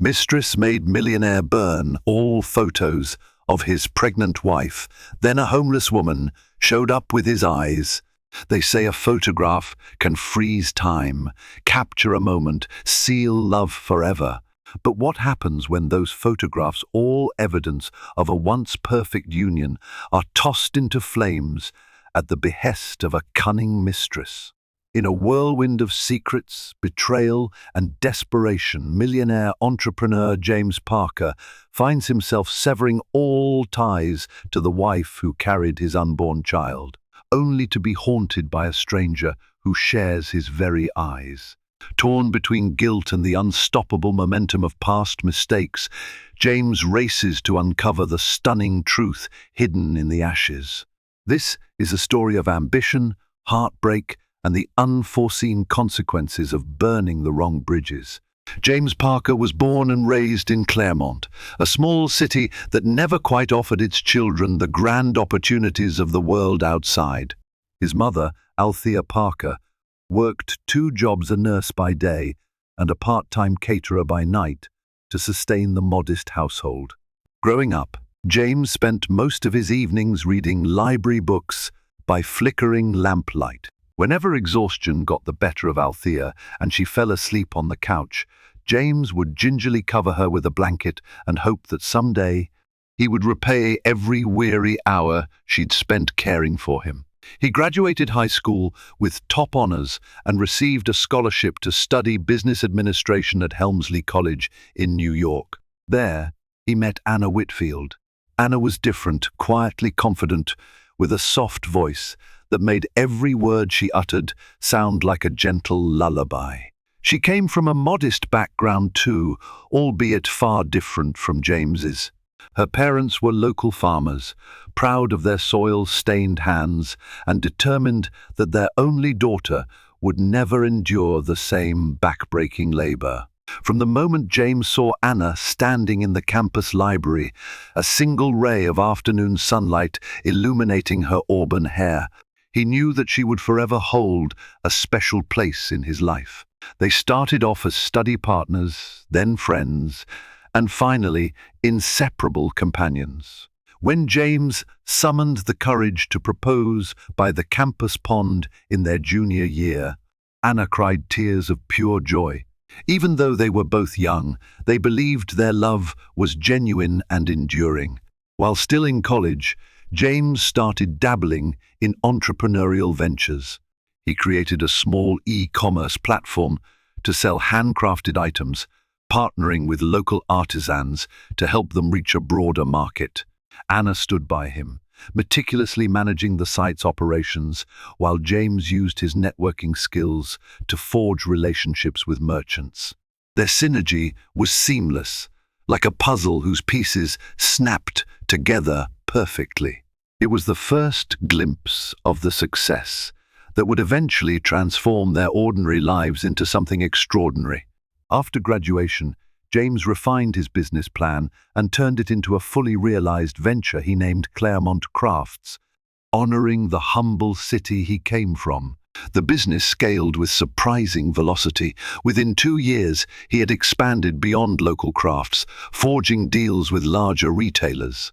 Mistress made Millionaire burn all photos of his pregnant wife. Then a homeless woman showed up with his eyes. They say a photograph can freeze time, capture a moment, seal love forever. But what happens when those photographs, all evidence of a once perfect union, are tossed into flames at the behest of a cunning mistress? In a whirlwind of secrets, betrayal, and desperation, millionaire entrepreneur James Parker finds himself severing all ties to the wife who carried his unborn child, only to be haunted by a stranger who shares his very eyes. Torn between guilt and the unstoppable momentum of past mistakes, James races to uncover the stunning truth hidden in the ashes. This is a story of ambition, heartbreak, and the unforeseen consequences of burning the wrong bridges. James Parker was born and raised in Claremont, a small city that never quite offered its children the grand opportunities of the world outside. His mother, Althea Parker, worked 2 jobs, a nurse by day and a part-time caterer by night, to sustain the modest household. Growing up, James spent most of his evenings reading library books by flickering lamplight. Whenever exhaustion got the better of Althea and she fell asleep on the couch, James would gingerly cover her with a blanket and hope that someday he would repay every weary hour she'd spent caring for him. He graduated high school with top honors and received a scholarship to study business administration at Helmsley College in New York. There, he met Anna Whitfield. Anna was different, quietly confident, with a soft voice that made every word she uttered sound like a gentle lullaby. She came from a modest background too, albeit far different from James's. Her parents were local farmers, proud of their soil-stained hands and determined that their only daughter would never endure the same back-breaking labor. From the moment James saw Anna standing in the campus library, a single ray of afternoon sunlight illuminating her auburn hair, he knew that she would forever hold a special place in his life. They started off as study partners, then friends, and finally inseparable companions. When James summoned the courage to propose by the campus pond in their junior year, Anna cried tears of pure joy. Even though they were both young, they believed their love was genuine and enduring. While still in college, James started dabbling in entrepreneurial ventures. He created a small e-commerce platform to sell handcrafted items, partnering with local artisans to help them reach a broader market. Anna stood by him, meticulously managing the site's operations, while James used his networking skills to forge relationships with merchants. Their synergy was seamless, like a puzzle whose pieces snapped together perfectly. It was the first glimpse of the success that would eventually transform their ordinary lives into something extraordinary. After graduation, James refined his business plan and turned it into a fully realized venture he named Claremont Crafts, honoring the humble city he came from. The business scaled with surprising velocity. Within 2 years, he had expanded beyond local crafts, forging deals with larger retailers.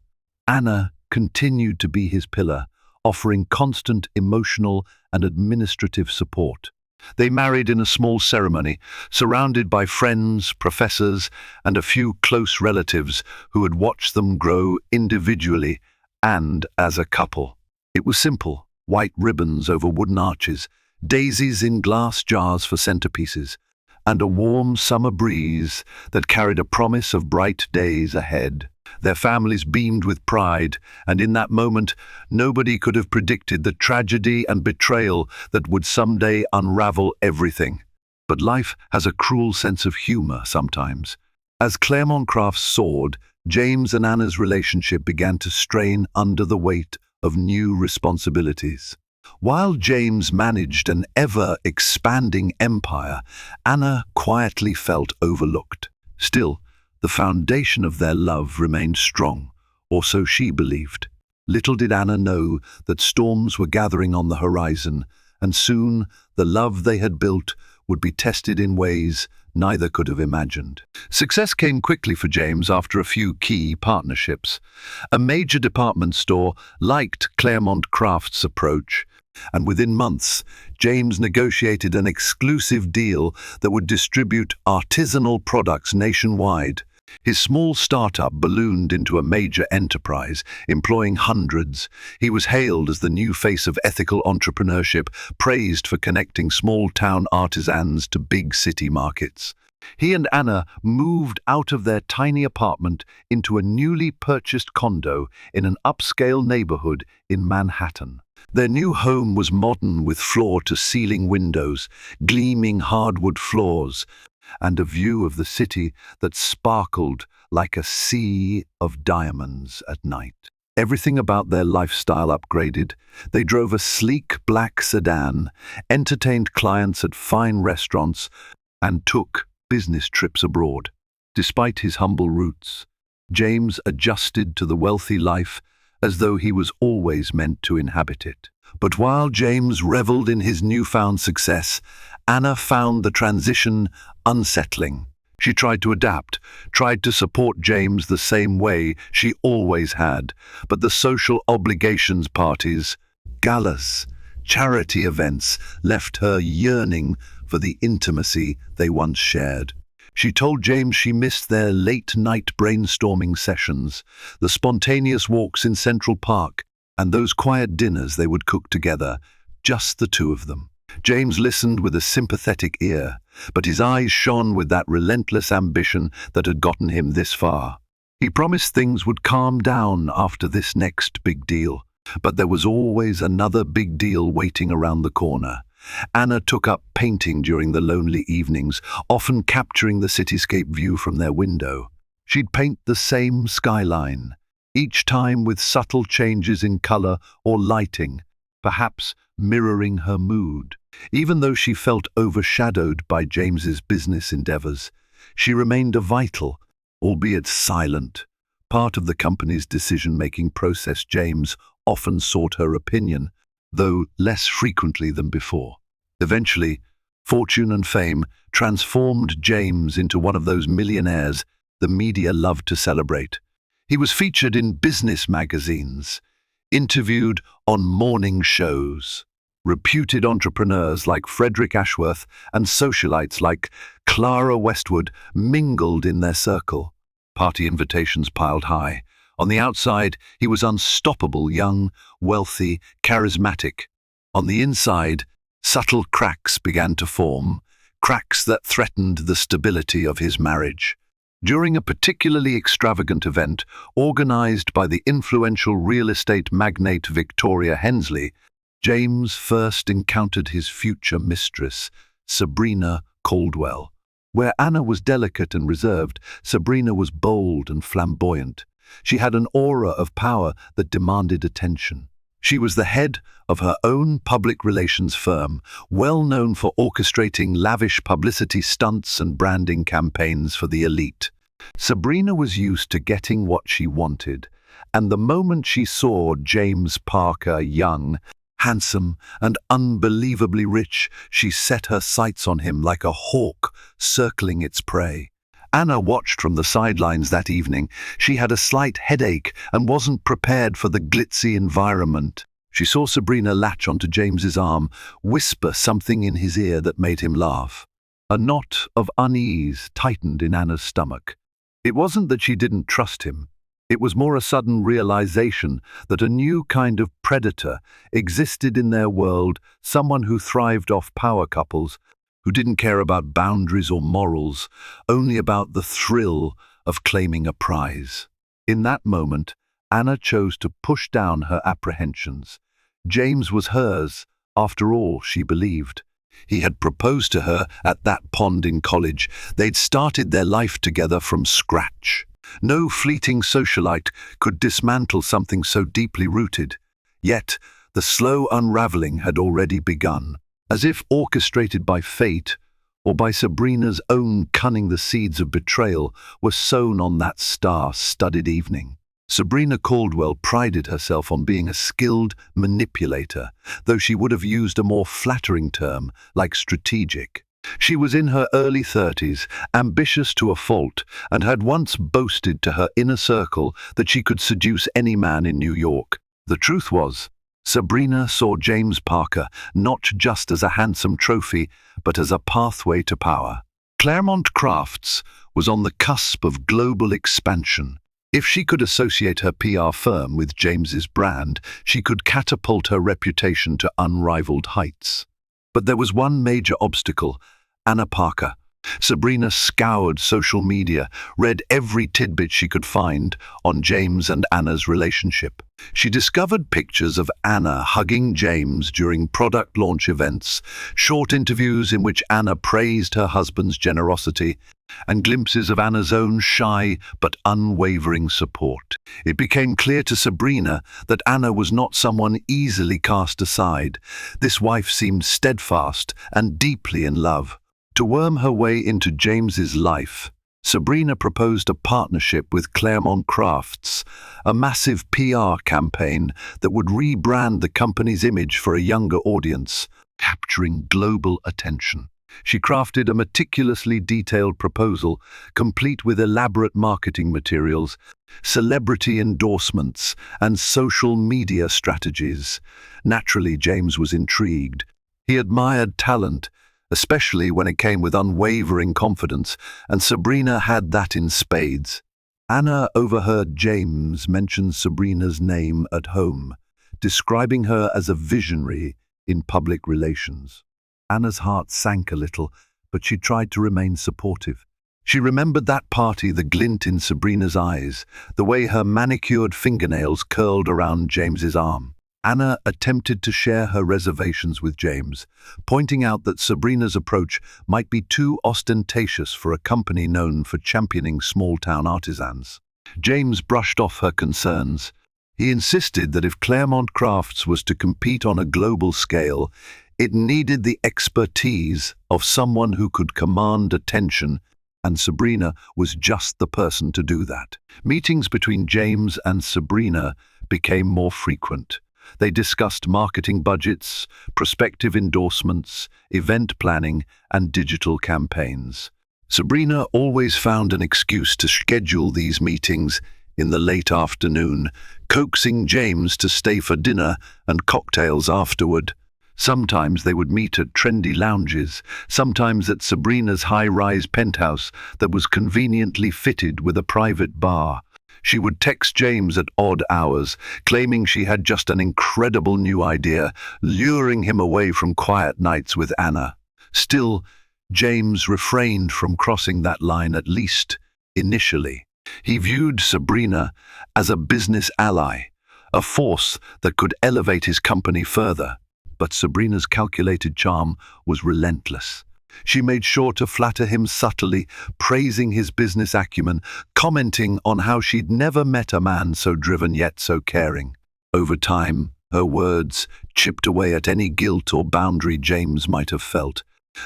Anna continued to be his pillar, offering constant emotional and administrative support. They married in a small ceremony, surrounded by friends, professors, and a few close relatives who had watched them grow individually and as a couple. It was simple: white ribbons over wooden arches, daisies in glass jars for centerpieces, and a warm summer breeze that carried a promise of bright days ahead. Their families beamed with pride, and in that moment, nobody could have predicted the tragedy and betrayal that would someday unravel everything. But life has a cruel sense of humor sometimes. As Claremont Crafts soared, James and Anna's relationship began to strain under the weight of new responsibilities. While James managed an ever-expanding empire, Anna quietly felt overlooked. Still, the foundation of their love remained strong, or so she believed. Little did Anna know that storms were gathering on the horizon, and soon the love they had built would be tested in ways neither could have imagined. Success came quickly for James after a few key partnerships. A major department store liked Claremont Craft's approach, and within months, James negotiated an exclusive deal that would distribute artisanal products nationwide. His small startup ballooned into a major enterprise, employing hundreds. He was hailed as the new face of ethical entrepreneurship, praised for connecting small-town artisans to big city markets. He and Anna moved out of their tiny apartment into a newly purchased condo in an upscale neighborhood in Manhattan. Their new home was modern with floor-to-ceiling windows, gleaming hardwood floors, and a view of the city that sparkled like a sea of diamonds at night. Everything about their lifestyle upgraded. They drove a sleek black sedan, entertained clients at fine restaurants, and took business trips abroad. Despite his humble roots, James adjusted to the wealthy life as though he was always meant to inhabit it. But while James reveled in his newfound success, Anna found the transition unsettling. She tried to adapt, tried to support James the same way she always had, but the social obligations, parties, galas, charity events left her yearning for the intimacy they once shared. She told James she missed their late-night brainstorming sessions, the spontaneous walks in Central Park, and those quiet dinners they would cook together, just the two of them. James listened with a sympathetic ear, but his eyes shone with that relentless ambition that had gotten him this far. He promised things would calm down after this next big deal, but there was always another big deal waiting around the corner. Anna took up painting during the lonely evenings, often capturing the cityscape view from their window. She'd paint the same skyline, each time with subtle changes in color or lighting, perhaps mirroring her mood. Even though she felt overshadowed by James's business endeavors, she remained a vital, albeit silent, part of the company's decision-making process. James often sought her opinion, though less frequently than before. Eventually, fortune and fame transformed James into one of those millionaires the media loved to celebrate. He was featured in business magazines, interviewed on morning shows. Reputed entrepreneurs like Frederick Ashworth and socialites like Clara Westwood mingled in their circle. Party invitations piled high. On the outside, he was unstoppable, young, wealthy, charismatic. On the inside, subtle cracks began to form, cracks that threatened the stability of his marriage. During a particularly extravagant event organized by the influential real estate magnate Victoria Hensley, James first encountered his future mistress, Sabrina Caldwell. Where Anna was delicate and reserved, Sabrina was bold and flamboyant. She had an aura of power that demanded attention. She was the head of her own public relations firm, well known for orchestrating lavish publicity stunts and branding campaigns for the elite. Sabrina was used to getting what she wanted, and the moment she saw James Parker, young, handsome, and unbelievably rich, she set her sights on him like a hawk circling its prey. Anna watched from the sidelines that evening. She had a slight headache and wasn't prepared for the glitzy environment. She saw Sabrina latch onto James's arm, whisper something in his ear that made him laugh. A knot of unease tightened in Anna's stomach. It wasn't that she didn't trust him. It was more a sudden realization that a new kind of predator existed in their world, someone who thrived off power couples, who didn't care about boundaries or morals, only about the thrill of claiming a prize. In that moment, Anna chose to push down her apprehensions. James was hers, after all, she believed. He had proposed to her at that pond in college. They'd started their life together from scratch. No fleeting socialite could dismantle something so deeply rooted. Yet, the slow unraveling had already begun. As if orchestrated by fate, or by Sabrina's own cunning, the seeds of betrayal were sown on that star-studded evening. Sabrina Caldwell prided herself on being a skilled manipulator, though she would have used a more flattering term, like strategic. She was in her early 30s, ambitious to a fault, and had once boasted to her inner circle that she could seduce any man in New York. The truth was, Sabrina saw James Parker not just as a handsome trophy, but as a pathway to power. Claremont Crafts was on the cusp of global expansion. If she could associate her PR firm with James's brand, she could catapult her reputation to unrivaled heights. But there was one major obstacle: Anna Parker. Sabrina scoured social media, read every tidbit she could find on James and Anna's relationship. She discovered pictures of Anna hugging James during product launch events, short interviews in which Anna praised her husband's generosity, and glimpses of Anna's own shy but unwavering support. It became clear to Sabrina that Anna was not someone easily cast aside. This wife seemed steadfast and deeply in love. To worm her way into James's life, Sabrina proposed a partnership with Claremont Crafts, a massive PR campaign that would rebrand the company's image for a younger audience, capturing global attention. She crafted a meticulously detailed proposal, complete with elaborate marketing materials, celebrity endorsements, and social media strategies. Naturally, James was intrigued. He admired talent, especially when it came with unwavering confidence, and Sabrina had that in spades. Anna overheard James mention Sabrina's name at home, describing her as a visionary in public relations. Anna's heart sank a little, but she tried to remain supportive. She remembered that party, the glint in Sabrina's eyes, the way her manicured fingernails curled around James's arm. Anna attempted to share her reservations with James, pointing out that Sabrina's approach might be too ostentatious for a company known for championing small-town artisans. James brushed off her concerns. He insisted that if Claremont Crafts was to compete on a global scale, it needed the expertise of someone who could command attention, and Sabrina was just the person to do that. Meetings between James and Sabrina became more frequent. They discussed marketing budgets, prospective endorsements, event planning, and digital campaigns. Sabrina always found an excuse to schedule these meetings in the late afternoon, coaxing James to stay for dinner and cocktails afterward. Sometimes they would meet at trendy lounges, sometimes at Sabrina's high-rise penthouse that was conveniently fitted with a private bar. She would text James at odd hours, claiming she had just an incredible new idea, luring him away from quiet nights with Anna. Still, James refrained from crossing that line, at least initially. He viewed Sabrina as a business ally, a force that could elevate his company further. But Sabrina's calculated charm was relentless. She made sure to flatter him subtly, praising his business acumen, commenting on how she'd never met a man so driven yet so caring. Over time, her words chipped away at any guilt or boundary James might have felt.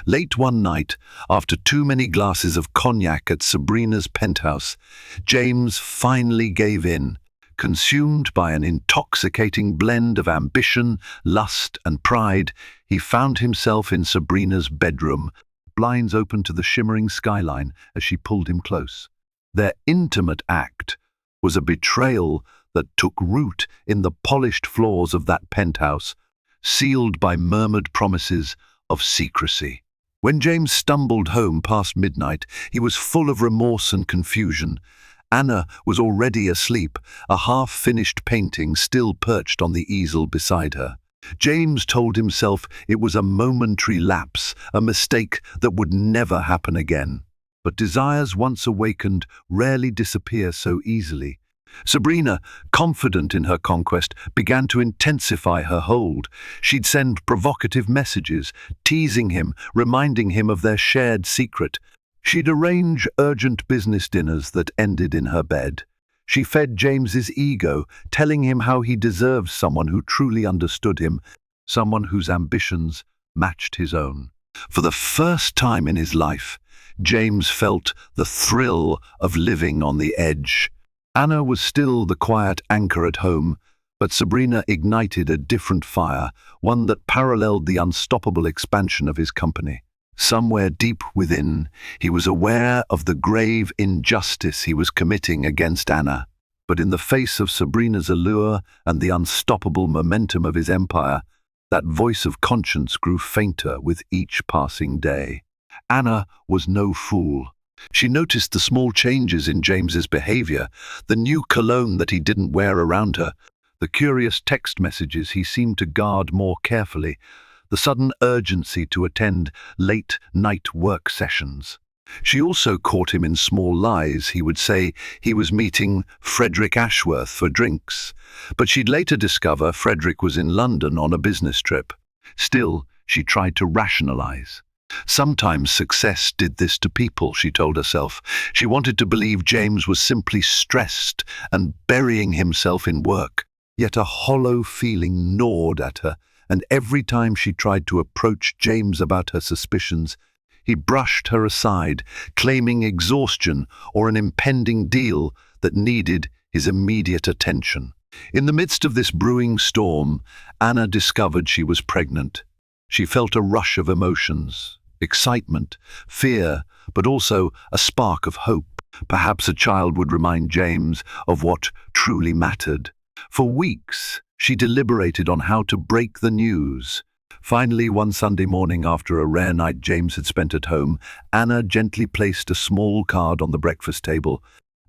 Late one night, after too many glasses of cognac at Sabrina's penthouse, James finally gave in. Consumed by an intoxicating blend of ambition, lust, and pride, he found himself in Sabrina's bedroom, blinds open to the shimmering skyline as she pulled him close. Their intimate act was a betrayal that took root in the polished floors of that penthouse, sealed by murmured promises of secrecy. When James stumbled home past midnight, he was full of remorse and confusion. Anna was already asleep, a half-finished painting still perched on the easel beside her. James told himself it was a momentary lapse, a mistake that would never happen again. But desires once awakened rarely disappear so easily. Sabrina, confident in her conquest, began to intensify her hold. She'd send provocative messages, teasing him, reminding him of their shared secret. She'd arrange urgent business dinners that ended in her bed. She fed James's ego, telling him how he deserved someone who truly understood him, someone whose ambitions matched his own. For the first time in his life, James felt the thrill of living on the edge. Anna was still the quiet anchor at home, but Sabrina ignited a different fire, one that paralleled the unstoppable expansion of his company. Somewhere deep within, he was aware of the grave injustice he was committing against Anna. But in the face of Sabrina's allure and the unstoppable momentum of his empire, that voice of conscience grew fainter with each passing day. Anna was no fool. She noticed the small changes in James's behavior, the new cologne that he didn't wear around her, the curious text messages he seemed to guard more carefully, the sudden urgency to attend late-night work sessions. She also caught him in small lies. He would say he was meeting Frederick Ashworth for drinks, but she'd later discover Frederick was in London on a business trip. Still, she tried to rationalize. Sometimes success did this to people, she told herself. She wanted to believe James was simply stressed and burying himself in work. Yet a hollow feeling gnawed at her, and every time she tried to approach James about her suspicions, he brushed her aside, claiming exhaustion or an impending deal that needed his immediate attention. In the midst of this brewing storm, Anna discovered she was pregnant. She felt a rush of emotions, excitement, fear, but also a spark of hope. Perhaps a child would remind James of what truly mattered. For weeks, she deliberated on how to break the news. Finally, one Sunday morning after a rare night James had spent at home, Anna gently placed a small card on the breakfast table,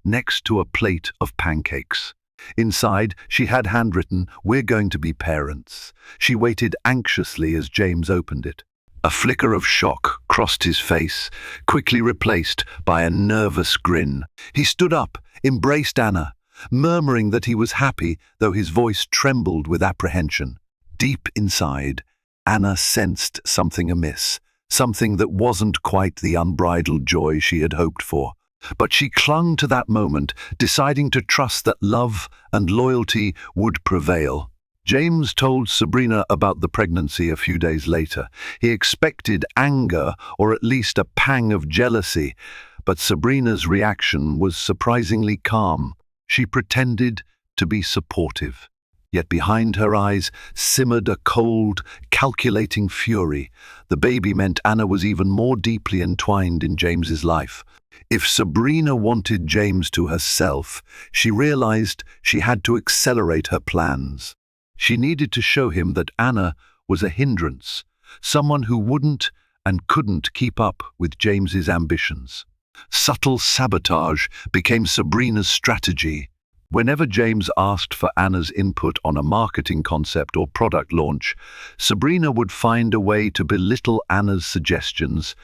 next to a plate of pancakes. Inside, she had handwritten, "We're going to be parents." She waited anxiously as James opened it. A flicker of shock crossed his face, quickly replaced by a nervous grin. He stood up, embraced Anna, murmuring that he was happy, though his voice trembled with apprehension. Deep inside, Anna sensed something amiss, something that wasn't quite the unbridled joy she had hoped for. But she clung to that moment, deciding to trust that love and loyalty would prevail. James told Sabrina about the pregnancy a few days later. He expected anger, or at least a pang of jealousy, but Sabrina's reaction was surprisingly calm. She pretended to be supportive. Yet behind her eyes simmered a cold, calculating fury. The baby meant Anna was even more deeply entwined in James's life. If Sabrina wanted James to herself, she realized she had to accelerate her plans. She needed to show him that Anna was a hindrance, someone who wouldn't and couldn't keep up with James's ambitions. Subtle sabotage became Sabrina's strategy. Whenever James asked for Anna's input on a marketing concept or product launch, Sabrina would find a way to belittle Anna's suggestions,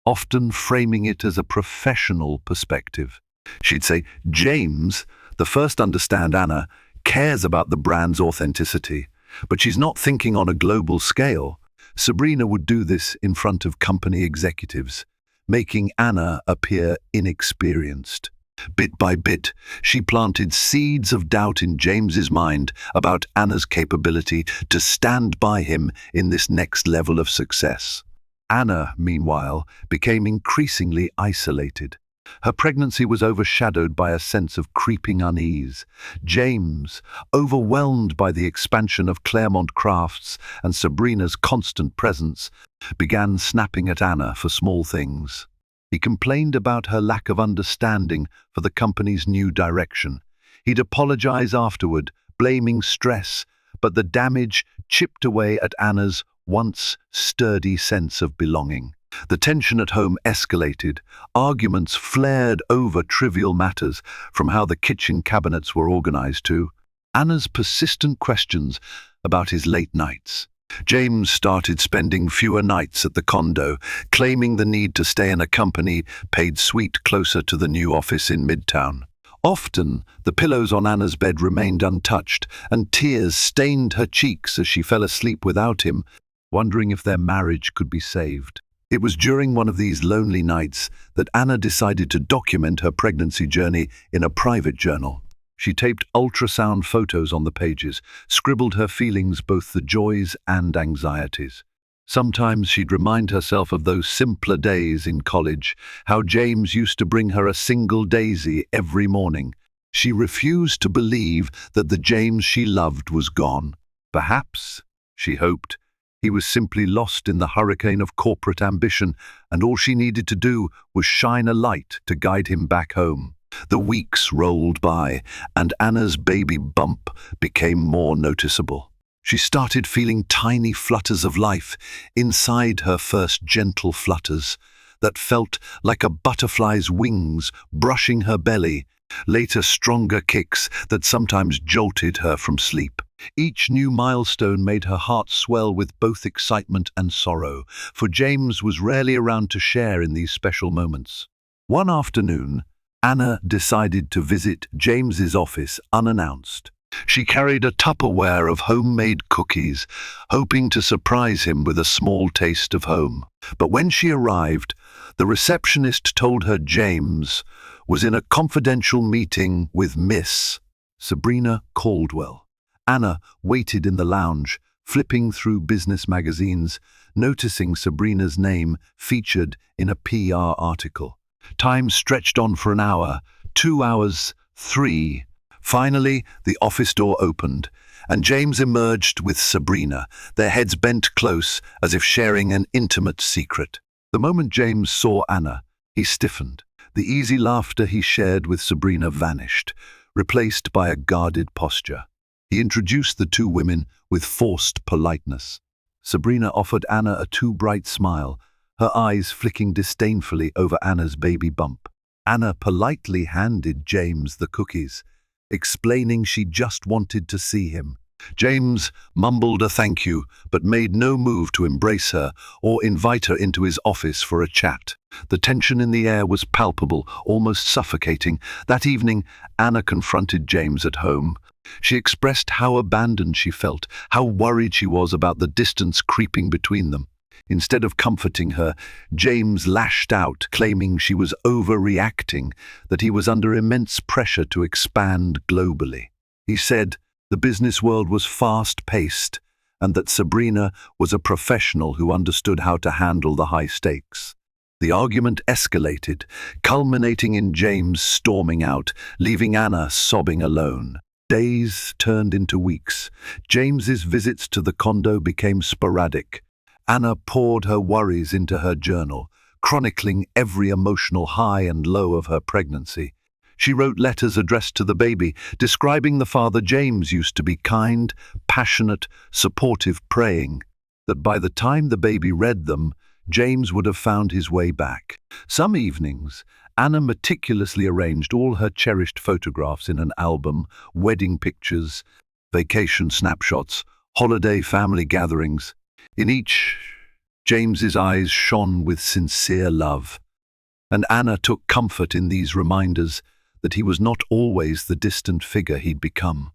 often framing it as a professional perspective. She'd say, "James, the first understand Anna, cares about the brand's authenticity, but she's not thinking on a global scale." Sabrina would do this in front of company executives, making Anna appear inexperienced. Bit by bit, she planted seeds of doubt in James's mind about Anna's capability to stand by him in this next level of success. Anna, meanwhile, became increasingly isolated. Her pregnancy was overshadowed by a sense of creeping unease. James, overwhelmed by the expansion of Claremont Crafts and Sabrina's constant presence, began snapping at Anna for small things. He complained about her lack of understanding for the company's new direction. He'd apologize afterward, blaming stress, but the damage chipped away at Anna's once sturdy sense of belonging. The tension at home escalated. Arguments flared over trivial matters, from how the kitchen cabinets were organized to Anna's persistent questions about his late nights. James started spending fewer nights at the condo, claiming the need to stay in a company paid suite closer to the new office in Midtown. Often, the pillows on Anna's bed remained untouched, and tears stained her cheeks as she fell asleep without him, wondering if their marriage could be saved. It was during one of these lonely nights that Anna decided to document her pregnancy journey in a private journal. She taped ultrasound photos on the pages, scribbled her feelings, both the joys and anxieties. Sometimes she'd remind herself of those simpler days in college, how James used to bring her a single daisy every morning. She refused to believe that the James she loved was gone. Perhaps, she hoped, He was simply lost in the hurricane of corporate ambition, and all she needed to do was shine a light to guide him back home. The weeks rolled by, and Anna's baby bump became more noticeable. She started feeling tiny flutters of life inside her, first gentle flutters that felt like a butterfly's wings brushing her belly, later stronger kicks that sometimes jolted her from sleep. Each new milestone made her heart swell with both excitement and sorrow, for James was rarely around to share in these special moments. One afternoon, Anna decided to visit James's office unannounced. She carried a Tupperware of homemade cookies, hoping to surprise him with a small taste of home. But when she arrived, the receptionist told her James was in a confidential meeting with Miss Sabrina Caldwell. Anna waited in the lounge, flipping through business magazines, noticing Sabrina's name featured in a PR article. Time stretched on for an hour, 2 hours, 3. Finally, the office door opened, and James emerged with Sabrina, their heads bent close as if sharing an intimate secret. The moment James saw Anna, he stiffened. The easy laughter he shared with Sabrina vanished, replaced by a guarded posture. He introduced the two women with forced politeness. Sabrina offered Anna a too bright smile, her eyes flicking disdainfully over Anna's baby bump. Anna politely handed James the cookies, explaining she just wanted to see him. James mumbled a thank you, but made no move to embrace her or invite her into his office for a chat. The tension in the air was palpable, almost suffocating. That evening, Anna confronted James at home. She expressed how abandoned she felt, how worried she was about the distance creeping between them. Instead of comforting her, James lashed out, claiming she was overreacting, that he was under immense pressure to expand globally. He said the business world was fast-paced and that Sabrina was a professional who understood how to handle the high stakes. The argument escalated, culminating in James storming out, leaving Anna sobbing alone. Days turned into weeks. James's visits to the condo became sporadic. Anna poured her worries into her journal, chronicling every emotional high and low of her pregnancy. She wrote letters addressed to the baby, describing the father James used to be: kind, passionate, supportive, praying. That by the time the baby read them, James would have found his way back. Some evenings, Anna meticulously arranged all her cherished photographs in an album: wedding pictures, vacation snapshots, holiday family gatherings. In each, James's eyes shone with sincere love, and Anna took comfort in these reminders that he was not always the distant figure he'd become.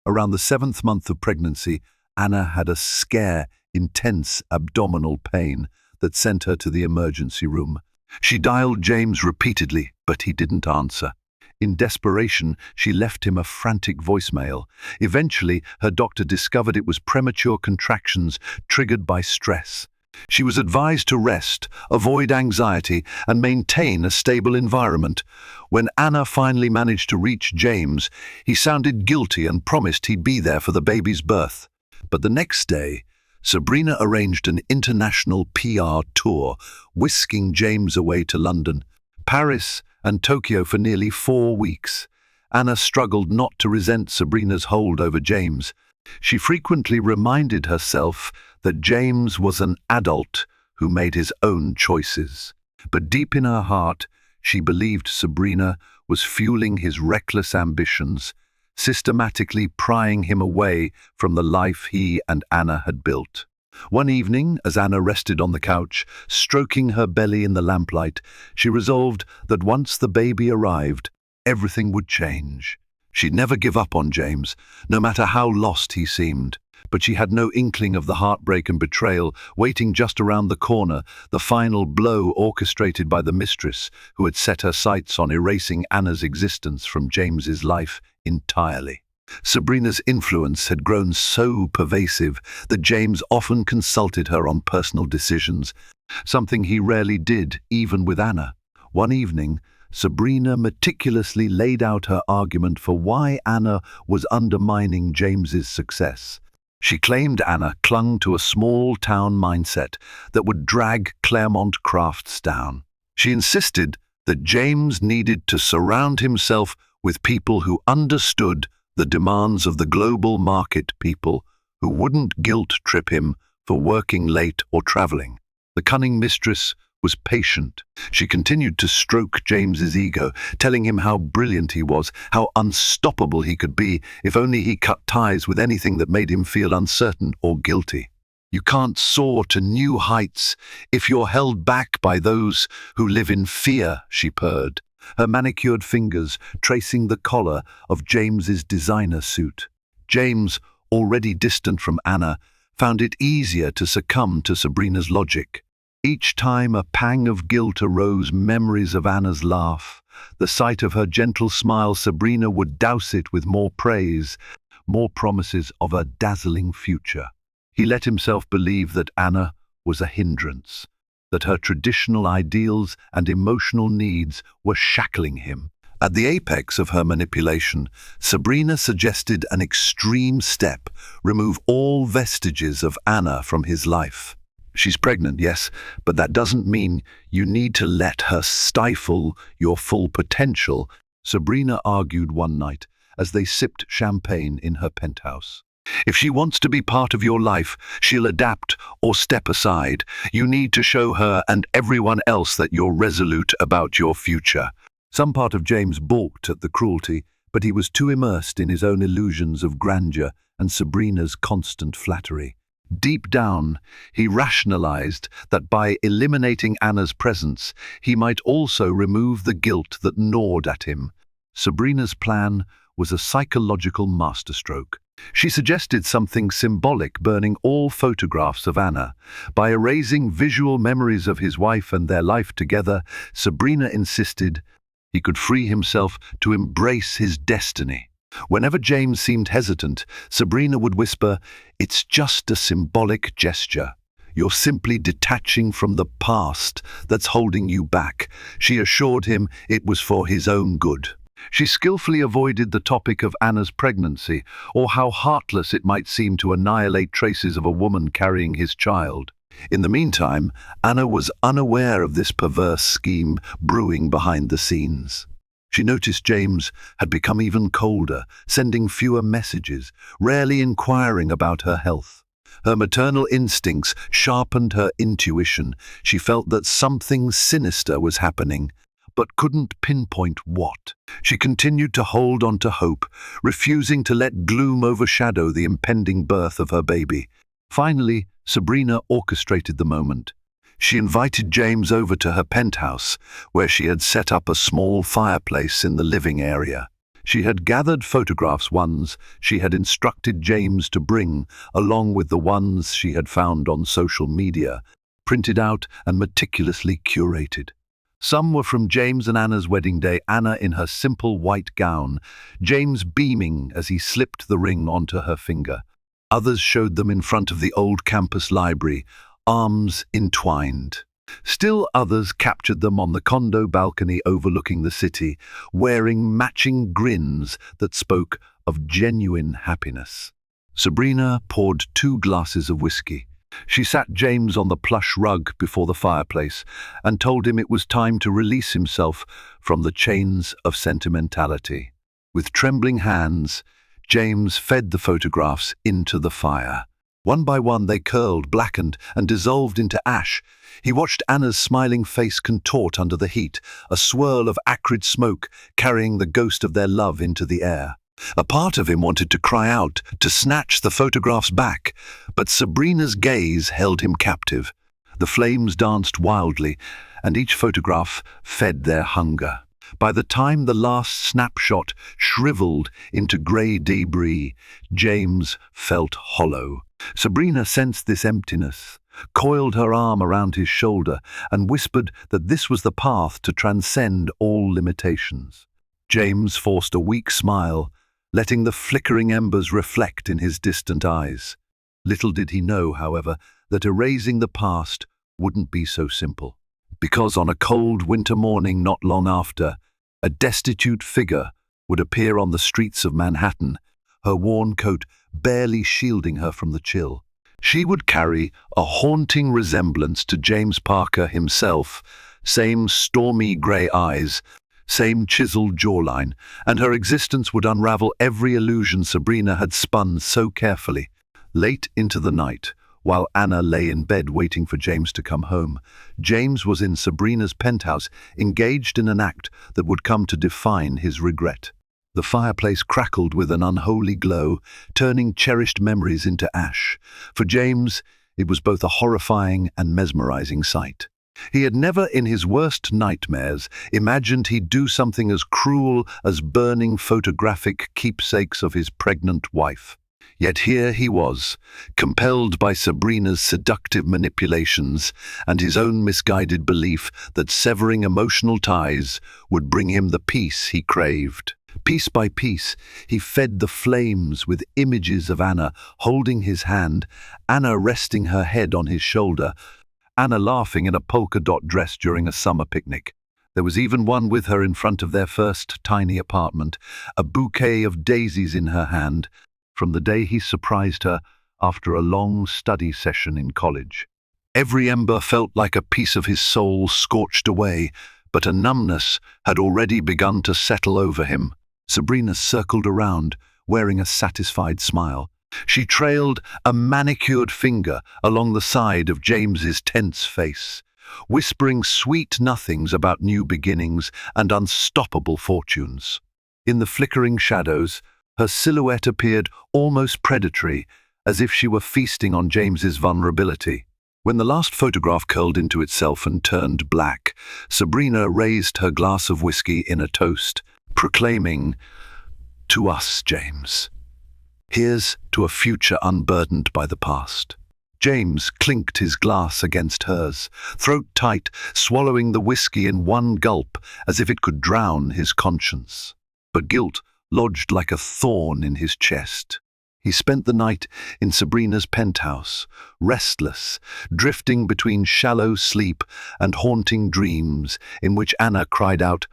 Around the 7th month of pregnancy, Anna had a scare, intense abdominal pain that sent her to the emergency room. She dialed James repeatedly, but he didn't answer. In desperation, she left him a frantic voicemail. Eventually, her doctor discovered it was premature contractions triggered by stress. She was advised to rest, avoid anxiety, and maintain a stable environment. When Anna finally managed to reach James, he sounded guilty and promised he'd be there for the baby's birth. But the next day, Sabrina arranged an international PR tour, whisking James away to London, Paris, and Tokyo for nearly 4 weeks. Anna struggled not to resent Sabrina's hold over James. She frequently reminded herself that James was an adult who made his own choices. But deep in her heart, she believed Sabrina was fueling his reckless ambitions, systematically prying him away from the life he and Anna had built. One evening, as Anna rested on the couch, stroking her belly in the lamplight, she resolved that once the baby arrived, everything would change. She'd never give up on James, no matter how lost he seemed. But she had no inkling of the heartbreak and betrayal waiting just around the corner, the final blow orchestrated by the mistress, who had set her sights on erasing Anna's existence from James's life entirely. Sabrina's influence had grown so pervasive that James often consulted her on personal decisions, something he rarely did even with Anna. One evening, Sabrina meticulously laid out her argument for why Anna was undermining James's success. She claimed Anna clung to a small-town mindset that would drag Claremont Crafts down. She insisted that James needed to surround himself with people who understood the demands of the global market, people who wouldn't guilt-trip him for working late or traveling. The cunning mistress was patient. She continued to stroke James's ego, telling him how brilliant he was, how unstoppable he could be if only he cut ties with anything that made him feel uncertain or guilty. You can't soar to new heights if you're held back by those who live in fear, she purred, her manicured fingers tracing the collar of James's designer suit. James, already distant from Anna, found it easier to succumb to Sabrina's logic. Each time a pang of guilt arose, memories of Anna's laugh, the sight of her gentle smile, Sabrina would douse it with more praise, more promises of a dazzling future. He let himself believe that Anna was a hindrance, that her traditional ideals and emotional needs were shackling him. At the apex of her manipulation, Sabrina suggested an extreme step: remove all vestiges of Anna from his life. She's pregnant, yes, but that doesn't mean you need to let her stifle your full potential, Sabrina argued one night as they sipped champagne in her penthouse. If she wants to be part of your life, she'll adapt or step aside. You need to show her and everyone else that you're resolute about your future. Some part of James balked at the cruelty, but he was too immersed in his own illusions of grandeur and Sabrina's constant flattery. Deep down, he rationalized that by eliminating Anna's presence, he might also remove the guilt that gnawed at him. Sabrina's plan was a psychological masterstroke. She suggested something symbolic: burning all photographs of Anna. By erasing visual memories of his wife and their life together, Sabrina insisted he could free himself to embrace his destiny. Whenever James seemed hesitant, Sabrina would whisper, "It's just a symbolic gesture. You're simply detaching from the past that's holding you back." She assured him it was for his own good. She skillfully avoided the topic of Anna's pregnancy, or how heartless it might seem to annihilate traces of a woman carrying his child. In the meantime, Anna was unaware of this perverse scheme brewing behind the scenes. She noticed James had become even colder, sending fewer messages, rarely inquiring about her health. Her maternal instincts sharpened her intuition. She felt that something sinister was happening, but couldn't pinpoint what. She continued to hold on to hope, refusing to let gloom overshadow the impending birth of her baby. Finally, Sabrina orchestrated the moment. She invited James over to her penthouse, where she had set up a small fireplace in the living area. She had gathered photographs, ones she had instructed James to bring, along with the ones she had found on social media, printed out and meticulously curated. Some were from James and Anna's wedding day, Anna in her simple white gown, James beaming as he slipped the ring onto her finger. Others showed them in front of the old campus library, arms entwined. Still others captured them on the condo balcony overlooking the city, wearing matching grins that spoke of genuine happiness. Sabrina poured 2 glasses of whiskey. She sat James on the plush rug before the fireplace and told him it was time to release himself from the chains of sentimentality. With trembling hands, James fed the photographs into the fire. One by one they curled, blackened, and dissolved into ash. He watched Anna's smiling face contort under the heat, a swirl of acrid smoke carrying the ghost of their love into the air. A part of him wanted to cry out, to snatch the photographs back, but Sabrina's gaze held him captive. The flames danced wildly, and each photograph fed their hunger. By the time the last snapshot shriveled into grey debris, James felt hollow. Sabrina sensed this emptiness, coiled her arm around his shoulder, and whispered that this was the path to transcend all limitations. James forced a weak smile, letting the flickering embers reflect in his distant eyes. Little did he know, however, that erasing the past wouldn't be so simple. Because on a cold winter morning not long after, a destitute figure would appear on the streets of Manhattan, her worn coat barely shielding her from the chill. She would carry a haunting resemblance to James Parker himself, same stormy grey eyes, same chiseled jawline, and her existence would unravel every illusion Sabrina had spun so carefully. Late into the night, while Anna lay in bed waiting for James to come home, James was in Sabrina's penthouse, engaged in an act that would come to define his regret. The fireplace crackled with an unholy glow, turning cherished memories into ash. For James, it was both a horrifying and mesmerizing sight. He had never in his worst nightmares imagined he'd do something as cruel as burning photographic keepsakes of his pregnant wife. Yet here he was, compelled by Sabrina's seductive manipulations and his own misguided belief that severing emotional ties would bring him the peace he craved. Piece by piece, he fed the flames with images of Anna holding his hand, Anna resting her head on his shoulder, Anna laughing in a polka-dot dress during a summer picnic. There was even one with her in front of their first tiny apartment, a bouquet of daisies in her hand, from the day he surprised her after a long study session in college. Every ember felt like a piece of his soul scorched away, but a numbness had already begun to settle over him. Sabrina circled around, wearing a satisfied smile. She trailed a manicured finger along the side of James's tense face, whispering sweet nothings about new beginnings and unstoppable fortunes. In the flickering shadows, her silhouette appeared almost predatory, as if she were feasting on James's vulnerability. When the last photograph curled into itself and turned black, Sabrina raised her glass of whiskey in a toast, proclaiming, "To us, James. Here's to a future unburdened by the past." James clinked his glass against hers, throat tight, swallowing the whiskey in one gulp as if it could drown his conscience. But guilt lodged like a thorn in his chest. He spent the night in Sabrina's penthouse, restless, drifting between shallow sleep and haunting dreams in which Anna cried out,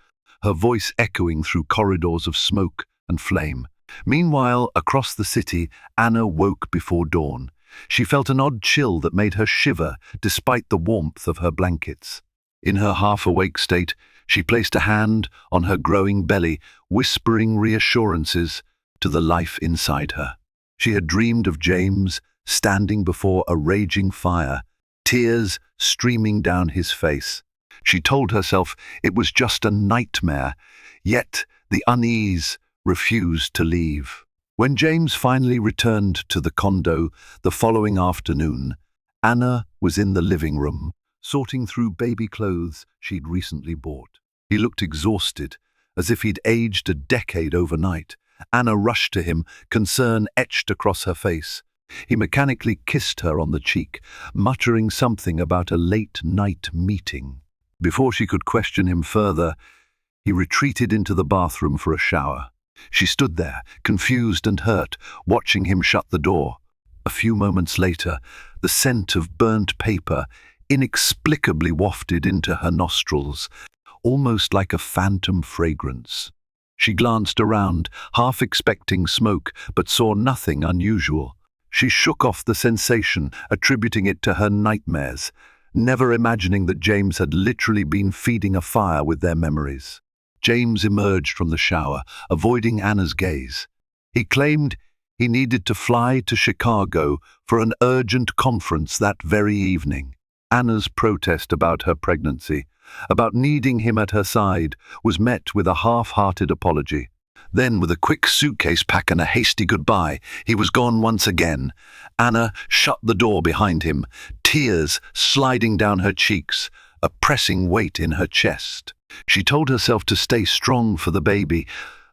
her voice echoing through corridors of smoke and flame. Meanwhile, across the city, Anna woke before dawn. She felt an odd chill that made her shiver despite the warmth of her blankets. In her half-awake state, she placed a hand on her growing belly, whispering reassurances to the life inside her. She had dreamed of James standing before a raging fire, tears streaming down his face. She told herself it was just a nightmare, yet the unease refused to leave. When James finally returned to the condo the following afternoon, Anna was in the living room, sorting through baby clothes she'd recently bought. He looked exhausted, as if he'd aged a decade overnight. Anna rushed to him, concern etched across her face. He mechanically kissed her on the cheek, muttering something about a late-night meeting. Before she could question him further, he retreated into the bathroom for a shower. She stood there, confused and hurt, watching him shut the door. A few moments later, the scent of burnt paper inexplicably wafted into her nostrils, almost like a phantom fragrance. She glanced around, half expecting smoke, but saw nothing unusual. She shook off the sensation, attributing it to her nightmares, never imagining that James had literally been feeding a fire with their memories. James emerged from the shower, avoiding Anna's gaze. He claimed he needed to fly to Chicago for an urgent conference that very evening. Anna's protest about her pregnancy, about needing him at her side, was met with a half-hearted apology. Then, with a quick suitcase pack and a hasty goodbye, he was gone once again. Anna shut the door behind him, tears sliding down her cheeks, a pressing weight in her chest. She told herself to stay strong for the baby,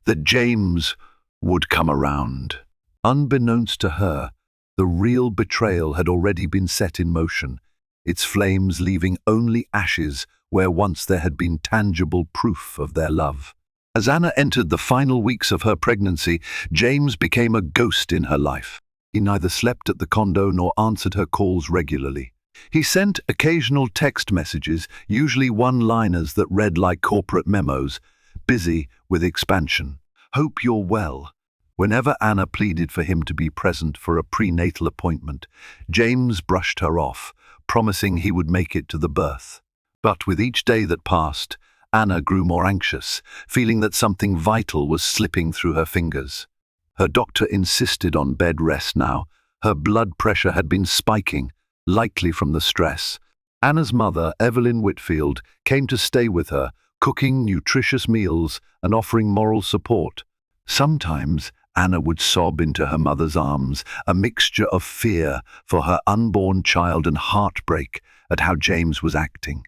that James would come around. Unbeknownst to her, the real betrayal had already been set in motion, its flames leaving only ashes where once there had been tangible proof of their love. As Anna entered the final weeks of her pregnancy, James became a ghost in her life. He neither slept at the condo nor answered her calls regularly. He sent occasional text messages, usually one-liners that read like corporate memos, busy with expansion. "Hope you're well. Whenever Anna pleaded for him to be present for a prenatal appointment, James brushed her off, promising he would make it to the birth. But with each day that passed, Anna grew more anxious, feeling that something vital was slipping through her fingers. Her doctor insisted on bed rest now. Her blood pressure had been spiking, likely from the stress. Anna's mother, Evelyn Whitfield, came to stay with her, cooking nutritious meals and offering moral support. Sometimes Anna would sob into her mother's arms, a mixture of fear for her unborn child and heartbreak at how James was acting.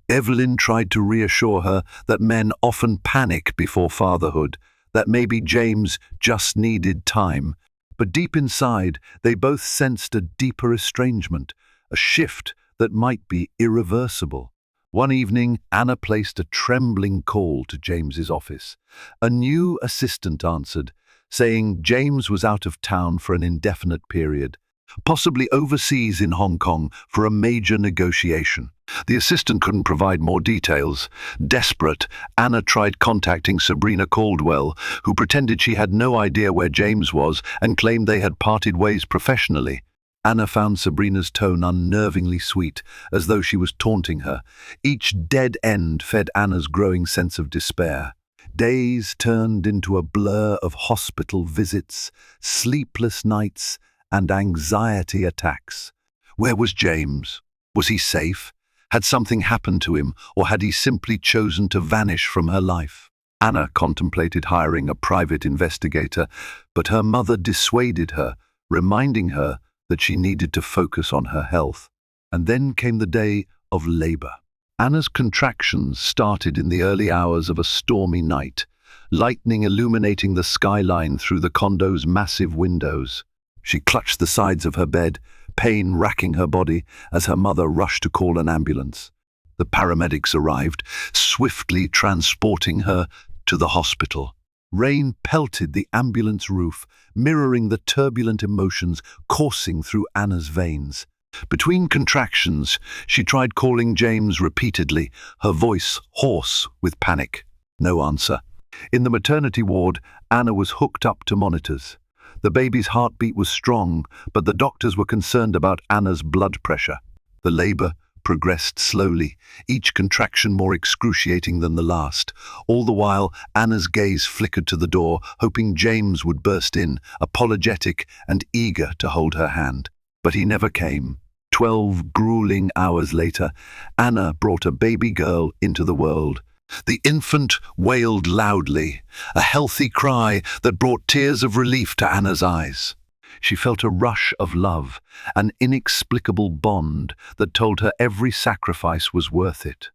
Evelyn tried to reassure her that men often panic before fatherhood, that maybe James just needed time. But deep inside, they both sensed a deeper estrangement, a shift that might be irreversible. One evening, Anna placed a trembling call to James's office. A new assistant answered, saying James was out of town for an indefinite period, possibly overseas in Hong Kong for a major negotiation. The assistant couldn't provide more details. Desperate, Anna tried contacting Sabrina Caldwell, who pretended she had no idea where James was and claimed they had parted ways professionally. Anna found Sabrina's tone unnervingly sweet, as though she was taunting her. Each dead end fed Anna's growing sense of despair. Days turned into a blur of hospital visits, sleepless nights, and anxiety attacks. Where was James? Was he safe? Had something happened to him, or had he simply chosen to vanish from her life? Anna contemplated hiring a private investigator, but her mother dissuaded her, reminding her that she needed to focus on her health. And then came the day of labor. Anna's contractions started in the early hours of a stormy night, lightning illuminating the skyline through the condo's massive windows. She clutched the sides of her bed, pain racking her body as her mother rushed to call an ambulance. The paramedics arrived, swiftly transporting her to the hospital. Rain pelted the ambulance roof, mirroring the turbulent emotions coursing through Anna's veins. Between contractions, she tried calling James repeatedly, her voice hoarse with panic. No answer. In the maternity ward, Anna was hooked up to monitors. The baby's heartbeat was strong, but the doctors were concerned about Anna's blood pressure. The labor progressed slowly, each contraction more excruciating than the last. All the while, Anna's gaze flickered to the door, hoping James would burst in, apologetic and eager to hold her hand. But he never came. 12 grueling hours later, Anna brought a baby girl into the world. The infant wailed loudly, a healthy cry that brought tears of relief to Anna's eyes. She felt a rush of love, an inexplicable bond that told her every sacrifice was worth it.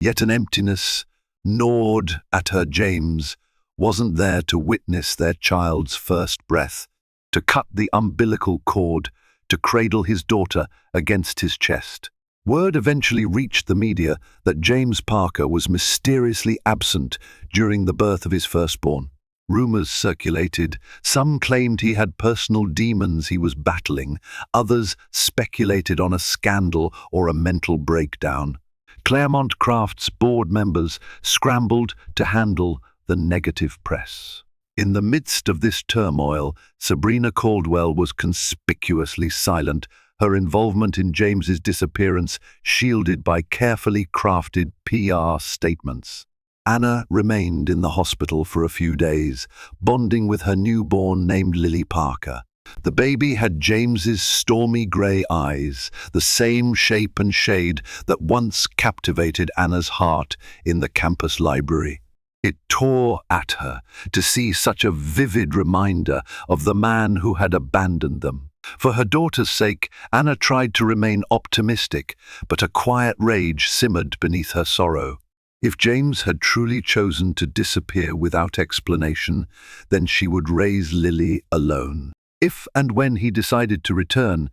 Yet an emptiness gnawed at her. James wasn't there to witness their child's first breath, to cut the umbilical cord, to cradle his daughter against his chest. Word eventually reached the media that James Parker was mysteriously absent during the birth of his firstborn. Rumors circulated. Some claimed he had personal demons he was battling. Others speculated on a scandal or a mental breakdown. Claremont Craft's board members scrambled to handle the negative press. In the midst of this turmoil, Sabrina Caldwell was conspicuously silent, her involvement in James's disappearance shielded by carefully crafted PR statements. Anna remained in the hospital for a few days, bonding with her newborn named Lily Parker. The baby had James's stormy grey eyes, the same shape and shade that once captivated Anna's heart in the campus library. It tore at her to see such a vivid reminder of the man who had abandoned them. For her daughter's sake, Anna tried to remain optimistic, but a quiet rage simmered beneath her sorrow. If James had truly chosen to disappear without explanation, then she would raise Lily alone. If and when he decided to return,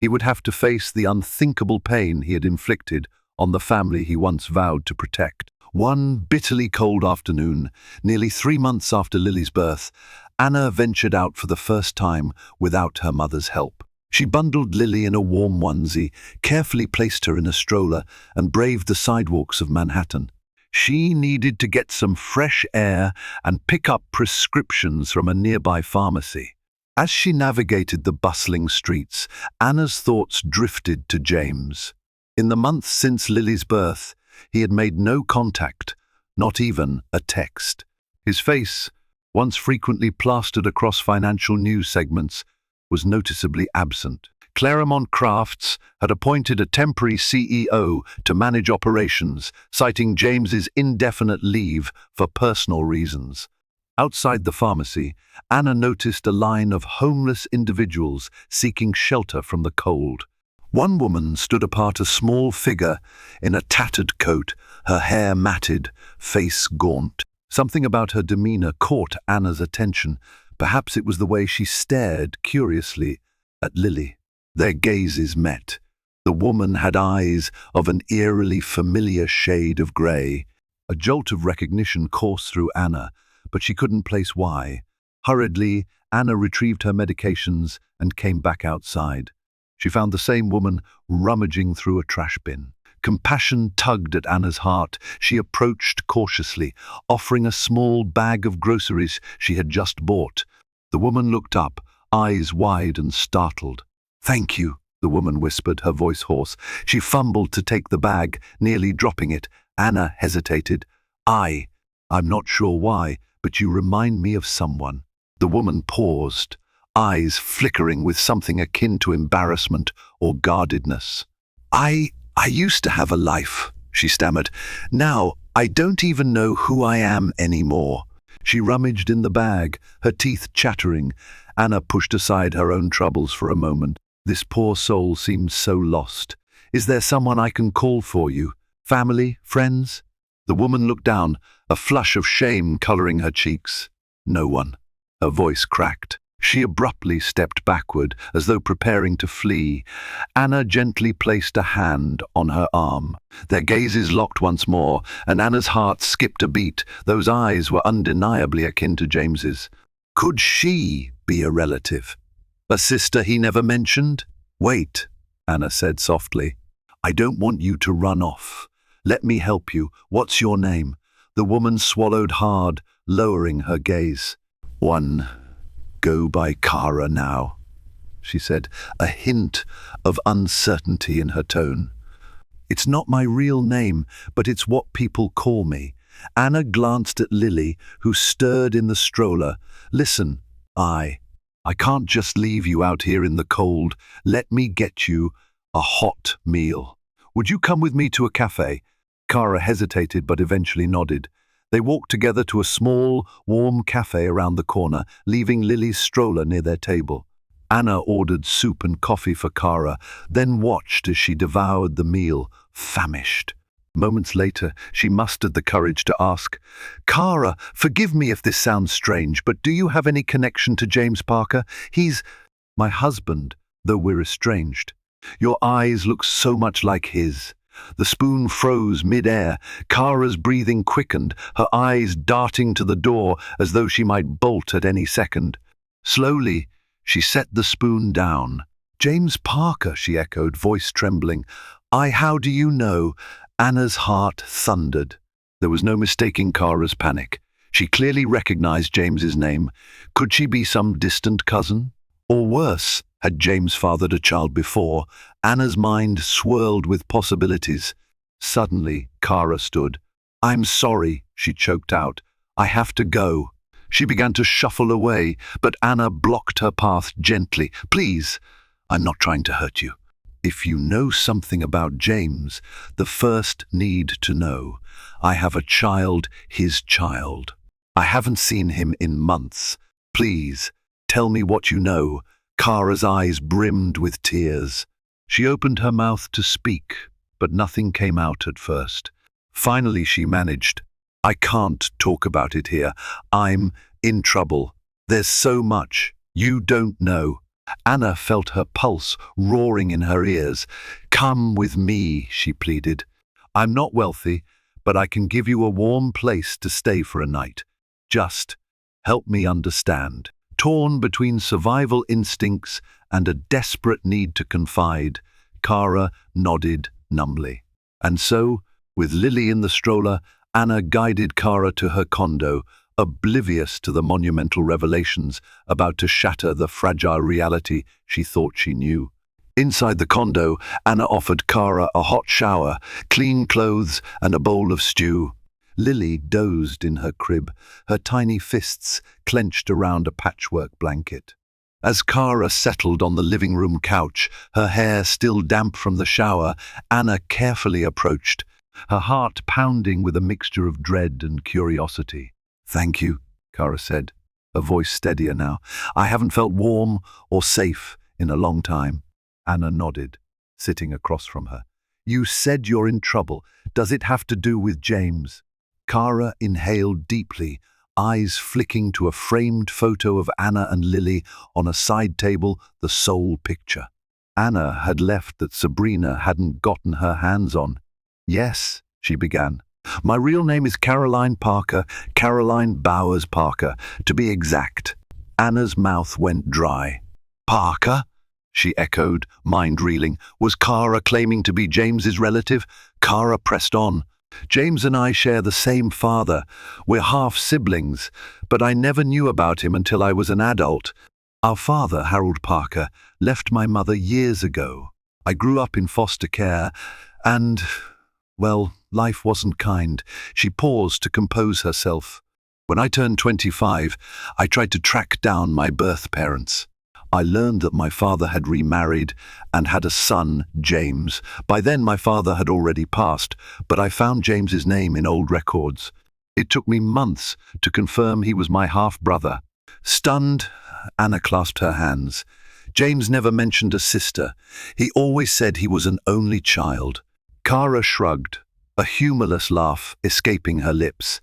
he would have to face the unthinkable pain he had inflicted on the family he once vowed to protect. One bitterly cold afternoon, nearly 3 months after Lily's birth, Anna ventured out for the first time without her mother's help. She bundled Lily in a warm onesie, carefully placed her in a stroller, and braved the sidewalks of Manhattan. She needed to get some fresh air and pick up prescriptions from a nearby pharmacy. As she navigated the bustling streets, Anna's thoughts drifted to James. In the months since Lily's birth, he had made no contact, not even a text. His face, once frequently plastered across financial news segments, was noticeably absent. Claremont Crafts had appointed a temporary CEO to manage operations, citing James's indefinite leave for personal reasons. Outside the pharmacy, Anna noticed a line of homeless individuals seeking shelter from the cold. One woman stood apart, a small figure in a tattered coat, her hair matted, face gaunt. Something about her demeanor caught Anna's attention. Perhaps it was the way she stared curiously at Lily. Their gazes met. The woman had eyes of an eerily familiar shade of grey. A jolt of recognition coursed through Anna, but she couldn't place why. Hurriedly, Anna retrieved her medications and came back outside. She found the same woman rummaging through a trash bin. Compassion tugged at Anna's heart. She approached cautiously, offering a small bag of groceries she had just bought. The woman looked up, eyes wide and startled. "Thank you," the woman whispered, her voice hoarse. She fumbled to take the bag, nearly dropping it. Anna hesitated. I'm not sure why, but you remind me of someone." The woman paused, eyes flickering with something akin to embarrassment or guardedness. I used to have a life," she stammered. "Now, I don't even know who I am anymore." She rummaged in the bag, her teeth chattering. Anna pushed aside her own troubles for a moment. This poor soul seemed so lost. "Is there someone I can call for you? Family? Friends?" The woman looked down, a flush of shame coloring her cheeks. "No one." Her voice cracked. She abruptly stepped backward, as though preparing to flee. Anna gently placed a hand on her arm. Their gazes locked once more, and Anna's heart skipped a beat. Those eyes were undeniably akin to James's. Could she be a relative? A sister he never mentioned? "Wait," Anna said softly. "I don't want you to run off. Let me help you. What's your name?" The woman swallowed hard, lowering her gaze. "One. Go by Kara now," she said, a hint of uncertainty in her tone. "It's not my real name, but it's what people call me." Anna glanced at Lily, who stirred in the stroller. "Listen, I can't just leave you out here in the cold. Let me get you a hot meal. Would you come with me to a cafe?" Kara hesitated but eventually nodded. They walked together to a small, warm cafe around the corner, leaving Lily's stroller near their table. Anna ordered soup and coffee for Kara, then watched as she devoured the meal, famished. Moments later, she mustered the courage to ask, "Kara, forgive me if this sounds strange, but do you have any connection to James Parker? He's my husband, though we're estranged. Your eyes look so much like his." The spoon froze mid-air. Kara's breathing quickened, her eyes darting to the door as though she might bolt at any second. Slowly, she set the spoon down. "James Parker," she echoed, voice trembling. How do you know?" Anna's heart thundered. There was no mistaking Kara's panic. She clearly recognized James's name. Could she be some distant cousin? Or worse, had James fathered a child before? Anna's mind swirled with possibilities. Suddenly, Kara stood. "I'm sorry," she choked out. "I have to go." She began to shuffle away, but Anna blocked her path gently. "Please, I'm not trying to hurt you. If you know something about James, the first need to know. I have a child, his child. I haven't seen him in months. Please, tell me what you know." Kara's eyes brimmed with tears. She opened her mouth to speak, but nothing came out at first. Finally she managed, "I can't talk about it here. I'm in trouble. There's so much you don't know." Anna felt her pulse roaring in her ears. "Come with me," she pleaded. "I'm not wealthy, but I can give you a warm place to stay for a night. Just help me understand." Torn between survival instincts and a desperate need to confide, Kara nodded numbly. And so, with Lily in the stroller, Anna guided Kara to her condo, oblivious to the monumental revelations about to shatter the fragile reality she thought she knew. Inside the condo, Anna offered Kara a hot shower, clean clothes, and a bowl of stew. Lily dozed in her crib, her tiny fists clenched around a patchwork blanket. As Kara settled on the living room couch, her hair still damp from the shower, Anna carefully approached, her heart pounding with a mixture of dread and curiosity. "Thank you," Kara said, her voice steadier now. "I haven't felt warm or safe in a long time." Anna nodded, sitting across from her. "You said you're in trouble. Does it have to do with James?" Kara inhaled deeply, eyes flicking to a framed photo of Anna and Lily on a side table, the sole picture. Anna had left that Sabrina hadn't gotten her hands on. "Yes," she began. "My real name is Caroline Parker, Caroline Bowers Parker, to be exact." Anna's mouth went dry. "Parker?" she echoed, mind reeling. Was Kara claiming to be James's relative? Kara pressed on. "James and I share the same father. We're half-siblings, but I never knew about him until I was an adult. Our father, Harold Parker, left my mother years ago. I grew up in foster care, and, well, life wasn't kind." She paused to compose herself. "When I turned 25, I tried to track down my birth parents. I learned that my father had remarried and had a son, James. By then my father had already passed, but I found James's name in old records. It took me months to confirm he was my half-brother." Stunned, Anna clasped her hands. "James never mentioned a sister. He always said he was an only child." Kara shrugged, a humorless laugh escaping her lips.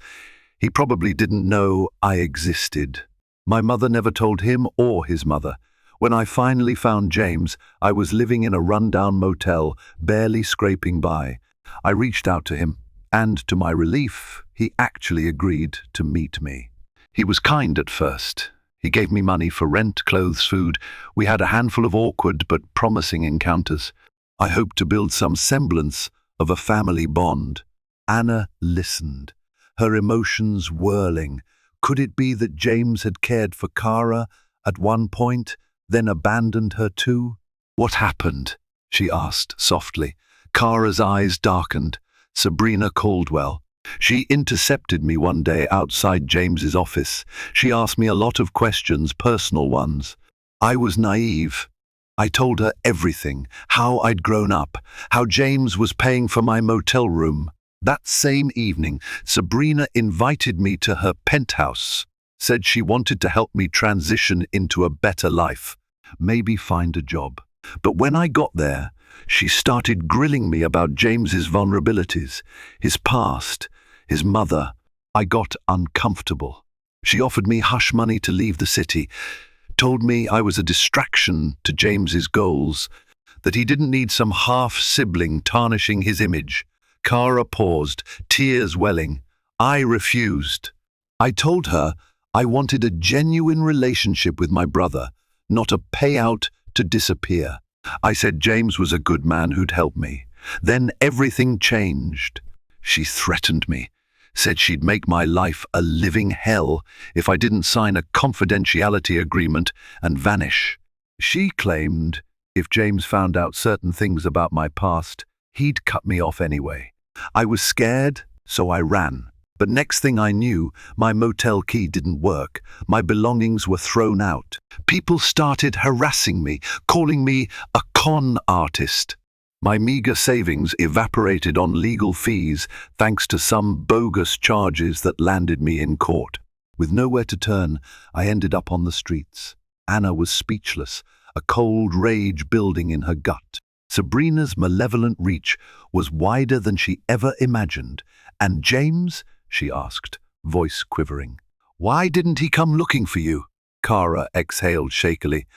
"He probably didn't know I existed. My mother never told him or his mother. When I finally found James, I was living in a rundown motel, barely scraping by. I reached out to him, and to my relief, he actually agreed to meet me. He was kind at first. He gave me money for rent, clothes, food. We had a handful of awkward but promising encounters. I hoped to build some semblance of a family bond." Anna listened, her emotions whirling. Could it be that James had cared for Kara at one point, then abandoned her too? "What happened?" she asked softly. Kara's eyes darkened. "Sabrina Caldwell. She intercepted me one day outside James's office. She asked me a lot of questions, personal ones. I was naive. I told her everything, how I'd grown up, how James was paying for my motel room. That same evening, Sabrina invited me to her penthouse, said she wanted to help me transition into a better life, maybe find a job. But when I got there, she started grilling me about James's vulnerabilities, his past, his mother. I got uncomfortable. She offered me hush money to leave the city, told me I was a distraction to James's goals, that he didn't need some half-sibling tarnishing his image. Kara paused, tears welling. I refused. I told her I wanted a genuine relationship with my brother, not a payout to disappear. I said James was a good man who'd help me. Then everything changed. She threatened me, said she'd make my life a living hell if I didn't sign a confidentiality agreement and vanish. She claimed if James found out certain things about my past, he'd cut me off anyway. I was scared, so I ran. But next thing I knew, my motel key didn't work. My belongings were thrown out. People started harassing me, calling me a con artist. My meager savings evaporated on legal fees thanks to some bogus charges that landed me in court. With nowhere to turn, I ended up on the streets. Anna was speechless, a cold rage building in her gut. Sabrina's malevolent reach was wider than she ever imagined. And James? She asked, voice quivering. Why didn't he come looking for you? Kara exhaled shakily.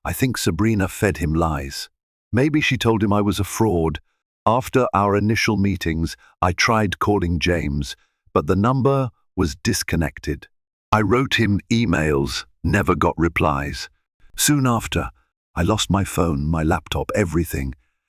I think Sabrina fed him lies. Maybe she told him I was a fraud. After our initial meetings, I tried calling James, but the number was disconnected. I wrote him emails, never got replies. Soon after, I lost my phone, my laptop, everything.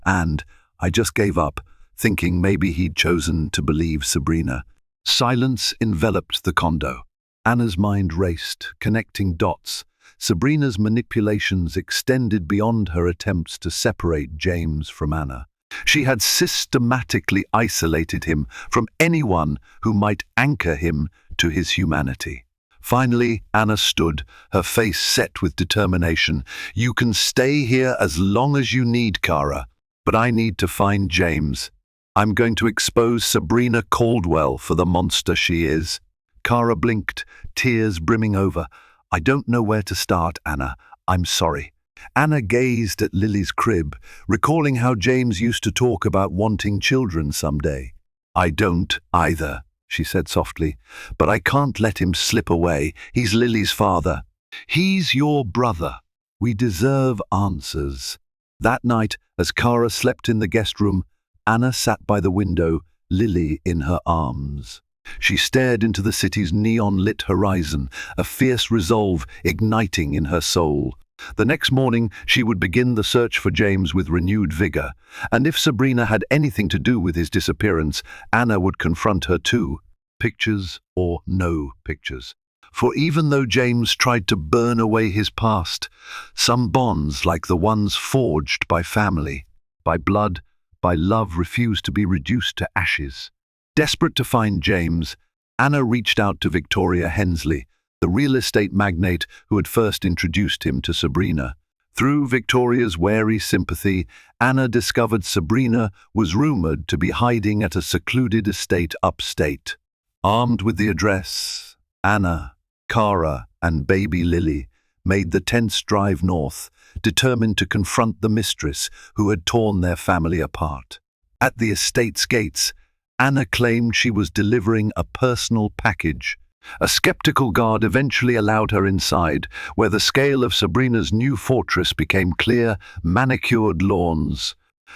And I just gave up, thinking maybe he'd chosen to believe Sabrina. Silence enveloped the condo. Anna's mind raced, connecting dots. Sabrina's manipulations extended beyond her attempts to separate James from Anna. She had systematically isolated him from anyone who might anchor him to his humanity. Finally, Anna stood, her face set with determination. "You can stay here as long as you need, Kara, but I need to find James. I'm going to expose Sabrina Caldwell for the monster she is." Kara blinked, tears brimming over. "I don't know where to start, Anna. I'm sorry." Anna gazed at Lily's crib, recalling how James used to talk about wanting children someday. "I don't either," she said softly, "but I can't let him slip away. He's Lily's father. He's your brother. We deserve answers." That night, as Kara slept in the guest room, Anna sat by the window, Lily in her arms. She stared into the city's neon-lit horizon, a fierce resolve igniting in her soul. The next morning, she would begin the search for James with renewed vigor, and if Sabrina had anything to do with his disappearance, Anna would confront her too, pictures or no pictures. For even though James tried to burn away his past, some bonds, like the ones forged by family, by blood, by love, refused to be reduced to ashes. Desperate to find James, Anna reached out to Victoria Hensley, the real estate magnate who had first introduced him to Sabrina. Through Victoria's wary sympathy, Anna discovered Sabrina was rumored to be hiding at a secluded estate upstate. Armed with the address, Anna, Kara, and baby Lily made the tense drive north, determined to confront the mistress who had torn their family apart. At the estate's gates, Anna claimed she was delivering a personal package. A skeptical guard eventually allowed her inside, where the scale of Sabrina's new fortress became clear: manicured lawns,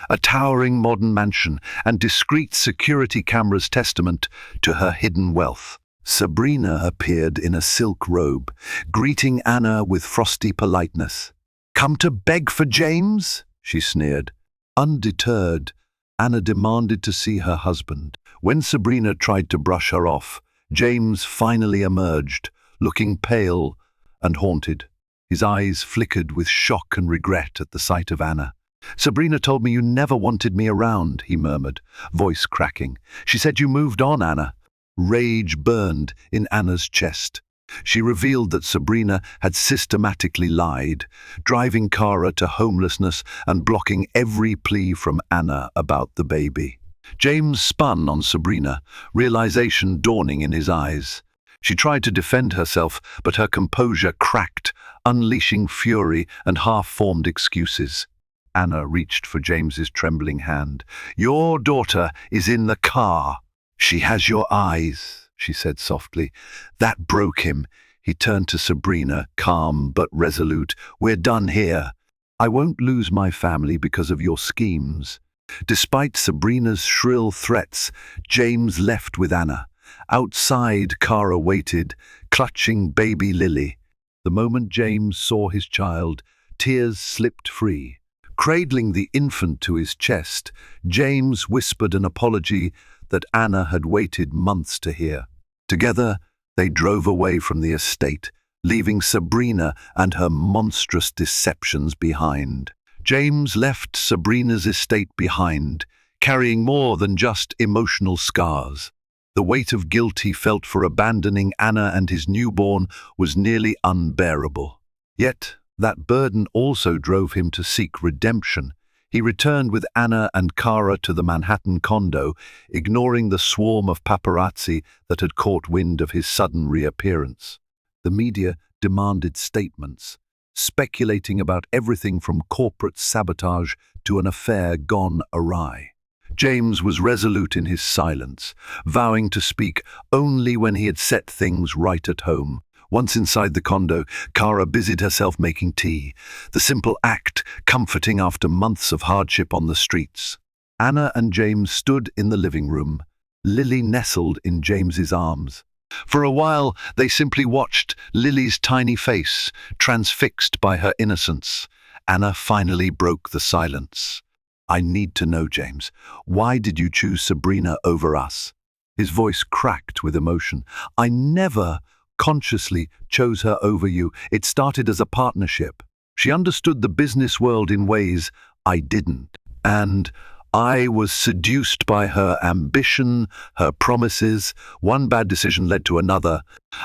a towering modern mansion, and discreet security cameras testament to her hidden wealth. Sabrina appeared in a silk robe, greeting Anna with frosty politeness. "Come to beg for James?" she sneered. Undeterred, Anna demanded to see her husband. When Sabrina tried to brush her off, James finally emerged, looking pale and haunted. His eyes flickered with shock and regret at the sight of Anna. "Sabrina told me you never wanted me around," he murmured, voice cracking. "She said you moved on, Anna." Rage burned in Anna's chest. She revealed that Sabrina had systematically lied, driving Kara to homelessness and blocking every plea from Anna about the baby. James spun on Sabrina, realization dawning in his eyes. She tried to defend herself, but her composure cracked, unleashing fury and half-formed excuses. Anna reached for James's trembling hand. "Your daughter is in the car. She has your eyes," she said softly. That broke him. He turned to Sabrina, calm but resolute. "We're done here. I won't lose my family because of your schemes." Despite Sabrina's shrill threats, James left with Anna. Outside, Kara waited, clutching baby Lily. The moment James saw his child, tears slipped free. Cradling the infant to his chest, James whispered an apology that Anna had waited months to hear. Together, they drove away from the estate, leaving Sabrina and her monstrous deceptions behind. James left Sabrina's estate behind, carrying more than just emotional scars. The weight of guilt he felt for abandoning Anna and his newborn was nearly unbearable. Yet, that burden also drove him to seek redemption. He returned with Anna and Kara to the Manhattan condo, ignoring the swarm of paparazzi that had caught wind of his sudden reappearance. The media demanded statements, speculating about everything from corporate sabotage to an affair gone awry. James was resolute in his silence, vowing to speak only when he had set things right at home. Once inside the condo, Kara busied herself making tea, the simple act comforting after months of hardship on the streets. Anna and James stood in the living room, Lily nestled in James's arms. For a while, they simply watched Lily's tiny face, transfixed by her innocence. Anna finally broke the silence. "I need to know, James. Why did you choose Sabrina over us?" His voice cracked with emotion. I never consciously chose her over you. It started as a partnership. She understood the business world in ways I didn't. And I was seduced by her ambition, her promises. One bad decision led to another.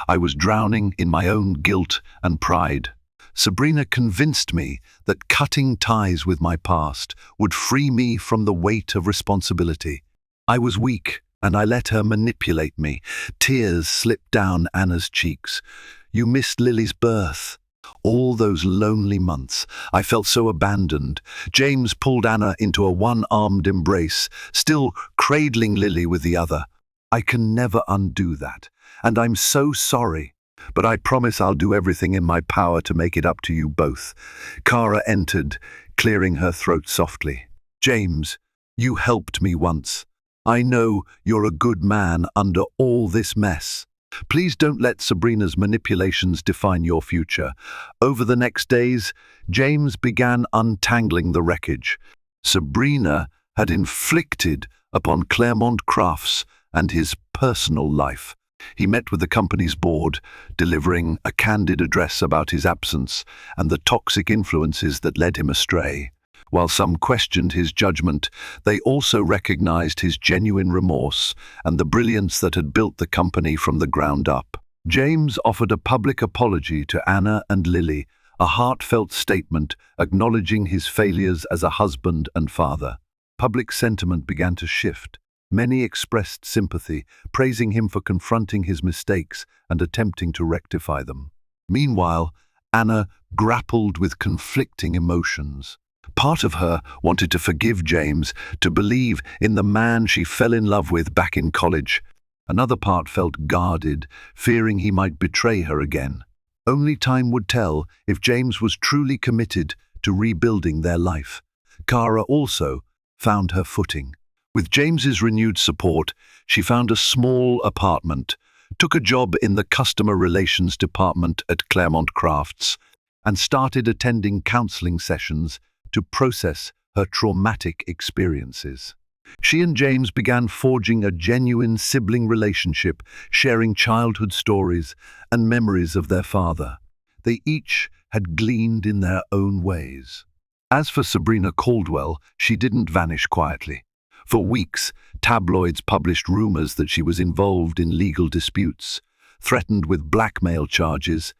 I was drowning in my own guilt and pride. Sabrina convinced me that cutting ties with my past would free me from the weight of responsibility. I was weak, and I let her manipulate me. Tears slipped down Anna's cheeks. You missed Lily's birth. All those lonely months, I felt so abandoned. James pulled Anna into a one-armed embrace, still cradling Lily with the other. I can never undo that, and I'm so sorry. But I promise I'll do everything in my power to make it up to you both. Cara entered, clearing her throat softly. James, you helped me once. I know you're a good man under all this mess. Please don't let Sabrina's manipulations define your future. Over the next days, James began untangling the wreckage. Sabrina had inflicted upon Claremont Crafts and his personal life. He met with the company's board, delivering a candid address about his absence and the toxic influences that led him astray. While some questioned his judgment, they also recognized his genuine remorse and the brilliance that had built the company from the ground up. James offered a public apology to Anna and Lily, a heartfelt statement acknowledging his failures as a husband and father. Public sentiment began to shift. Many expressed sympathy, praising him for confronting his mistakes and attempting to rectify them. Meanwhile, Anna grappled with conflicting emotions. Part of her wanted to forgive James, to believe in the man she fell in love with back in college. Another part felt guarded, fearing he might betray her again. Only time would tell if James was truly committed to rebuilding their life. Cara also found her footing. With James's renewed support, she found a small apartment, took a job in the customer relations department at Claremont Crafts, and started attending counseling sessions to process her traumatic experiences. She and James began forging a genuine sibling relationship, sharing childhood stories and memories of their father. They each had gleaned in their own ways. As for Sabrina Caldwell, she didn't vanish quietly. For weeks, tabloids published rumors that she was involved in legal disputes, threatened with blackmail charges,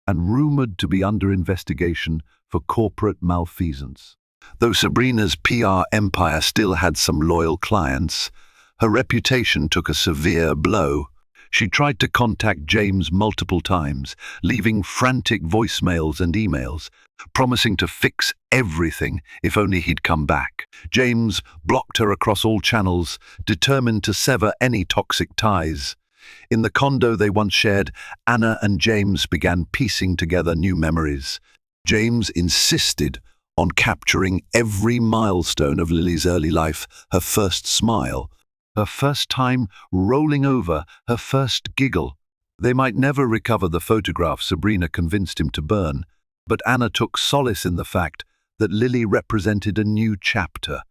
and rumored to be under investigation for corporate malfeasance. Though Sabrina's PR empire still had some loyal clients, her reputation took a severe blow. She tried to contact James multiple times, leaving frantic voicemails and emails, promising to fix everything if only he'd come back. James blocked her across all channels, determined to sever any toxic ties. In the condo they once shared, Anna and James began piecing together new memories. James insisted on capturing every milestone of Lily's early life, her first smile, her first time rolling over, her first giggle. They might never recover the photograph Sabrina convinced him to burn, but Anna took solace in the fact that Lily represented a new chapter,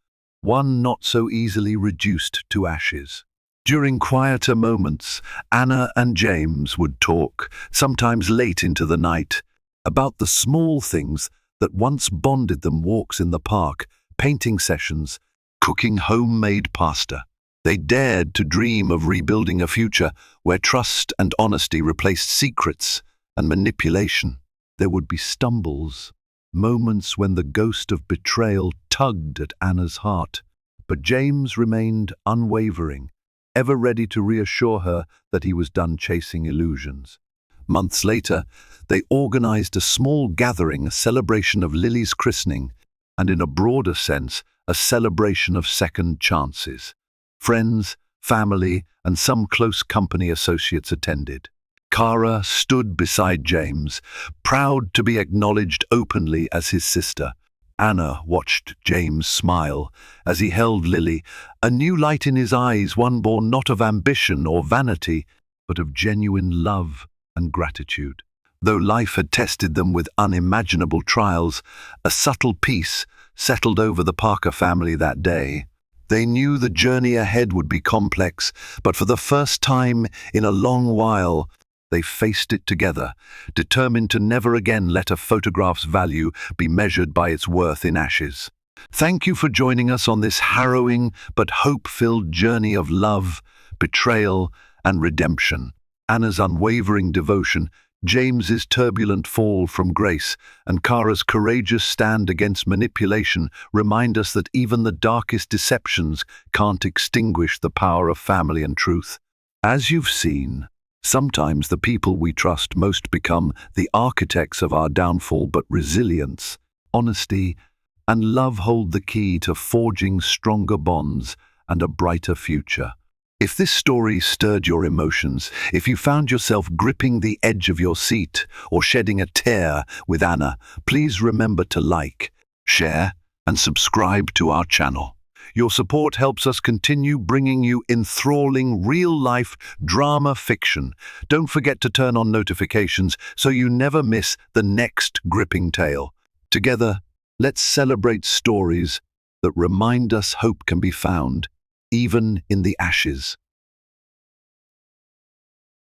one not so easily reduced to ashes. During quieter moments, Anna and James would talk, sometimes late into the night, about the small things that once bonded them: walks in the park, painting sessions, cooking homemade pasta. They dared to dream of rebuilding a future where trust and honesty replaced secrets and manipulation. There would be stumbles, moments when the ghost of betrayal tugged at Anna's heart, but James remained unwavering, ever ready to reassure her that he was done chasing illusions. Months later, they organized a small gathering, a celebration of Lily's christening, and in a broader sense, a celebration of second chances. Friends, family, and some close company associates attended. Cara stood beside James, proud to be acknowledged openly as his sister. Anna watched James smile as he held Lily, a new light in his eyes, one born not of ambition or vanity, but of genuine love and gratitude. Though life had tested them with unimaginable trials, a subtle peace settled over the Parker family that day. They knew the journey ahead would be complex, but for the first time in a long while, they faced it together, determined to never again let a photograph's value be measured by its worth in ashes. Thank you for joining us on this harrowing but hope-filled journey of love, betrayal, and redemption. Anna's unwavering devotion, James's turbulent fall from grace, and Kara's courageous stand against manipulation remind us that even the darkest deceptions can't extinguish the power of family and truth. As you've seen, sometimes the people we trust most become the architects of our downfall, but resilience, honesty, and love hold the key to forging stronger bonds and a brighter future. If this story stirred your emotions, if you found yourself gripping the edge of your seat or shedding a tear with Anna, please remember to like, share, and subscribe to our channel. Your support helps us continue bringing you enthralling real-life drama fiction. Don't forget to turn on notifications so you never miss the next gripping tale. Together, let's celebrate stories that remind us hope can be found, even in the ashes.